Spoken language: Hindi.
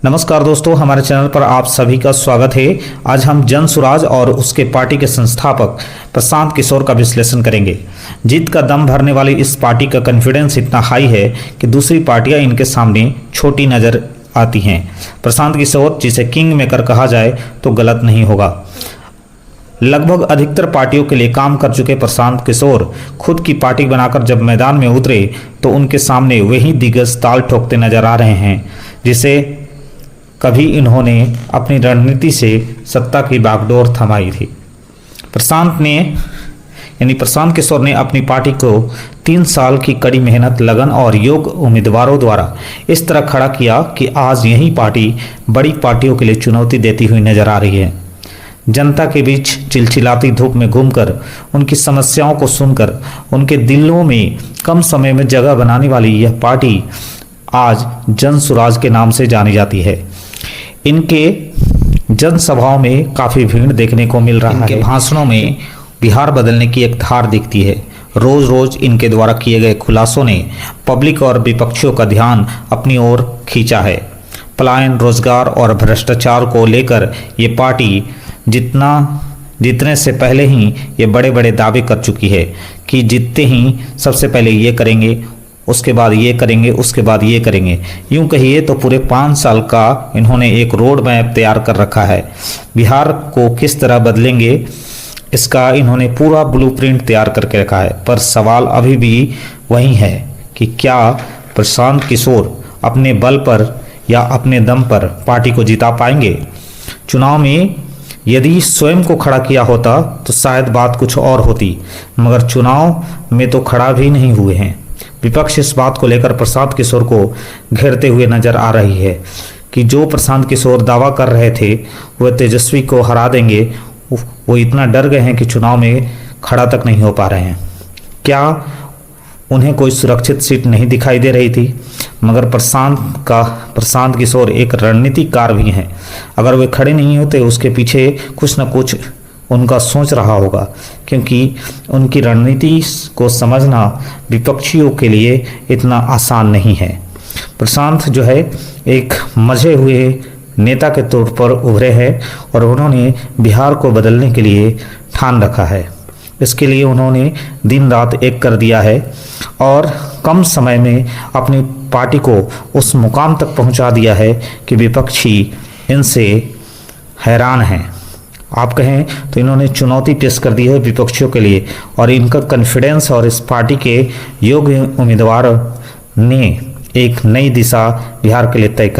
नमस्कार दोस्तों, हमारे चैनल पर आप सभी का स्वागत है। आज हम जनसुराज और उसके पार्टी के संस्थापक प्रशांत किशोर का विश्लेषण करेंगे। जीत का दम भरने वाली इस पार्टी का कॉन्फिडेंस इतना हाई है कि दूसरी पार्टियां इनके सामने छोटी नजर आती हैं। प्रशांत किशोर, जिसे किंग मेकर कहा जाए तो गलत नहीं होगा। लगभग अधिकतर पार्टियों के लिए काम कर चुके प्रशांत किशोर खुद की पार्टी बनाकर जब मैदान में उतरे तो उनके सामने वही दिग्गज ताल ठोकते नजर आ रहे हैं जिसे कभी इन्होंने अपनी रणनीति से सत्ता की बागडोर थमाई थी। प्रशांत किशोर ने अपनी पार्टी को 3 साल की कड़ी मेहनत, लगन और योग्य उम्मीदवारों द्वारा इस तरह खड़ा किया कि आज यही पार्टी बड़ी पार्टियों के लिए चुनौती देती हुई नजर आ रही है। जनता के बीच चिलचिलाती धूप में घूमकर, उनकी समस्याओं को सुनकर, उनके दिलों में कम समय में जगह बनाने वाली यह पार्टी आज जनसुराज के नाम से जानी जाती है। इनके जनसभाओं में काफ़ी भीड़ देखने को मिल रहा है। इनके भाषणों में बिहार बदलने की एक धार दिखती है। रोज रोज इनके द्वारा किए गए खुलासों ने पब्लिक और विपक्षियों का ध्यान अपनी ओर खींचा है। पलायन, रोजगार और भ्रष्टाचार को लेकर ये पार्टी जीतने से पहले ही ये बड़े बड़े दावे कर चुकी है कि जीतते ही सबसे पहले ये करेंगे, उसके बाद ये करेंगे, उसके बाद ये करेंगे। यूं कहिए तो पूरे 5 साल का इन्होंने एक रोड मैप तैयार कर रखा है। बिहार को किस तरह बदलेंगे इसका इन्होंने पूरा ब्लूप्रिंट तैयार करके रखा है। पर सवाल अभी भी वही है कि क्या प्रशांत किशोर अपने बल पर या अपने दम पर पार्टी को जिता पाएंगे। चुनाव में यदि स्वयं को खड़ा किया होता तो शायद बात कुछ और होती, मगर चुनाव में तो खड़ा भी नहीं हुए हैं। विपक्ष इस बात को लेकर प्रशांत किशोर को घेरते हुए नजर आ रही है कि जो प्रशांत किशोर दावा कर रहे थे वह तेजस्वी को हरा देंगे, वो इतना डर गए हैं कि चुनाव में खड़ा तक नहीं हो पा रहे हैं। क्या उन्हें कोई सुरक्षित सीट नहीं दिखाई दे रही थी? मगर प्रशांत किशोर एक रणनीतिकार भी हैं। अगर वे खड़े नहीं होते उसके पीछे कुछ न कुछ उनका सोच रहा होगा, क्योंकि उनकी रणनीति को समझना विपक्षियों के लिए इतना आसान नहीं है। प्रशांत जो है एक मजे हुए नेता के तौर पर उभरे हैं और उन्होंने बिहार को बदलने के लिए ठान रखा है। इसके लिए उन्होंने दिन रात एक कर दिया है और कम समय में अपनी पार्टी को उस मुकाम तक पहुंचा दिया है कि विपक्षी इनसे हैरान हैं। आप कहें तो इन्होंने चुनौती पेश कर दी है विपक्षियों के लिए, और इनका कॉन्फिडेंस और इस पार्टी के योग्य उम्मीदवार ने एक नई दिशा बिहार के लिए तय कर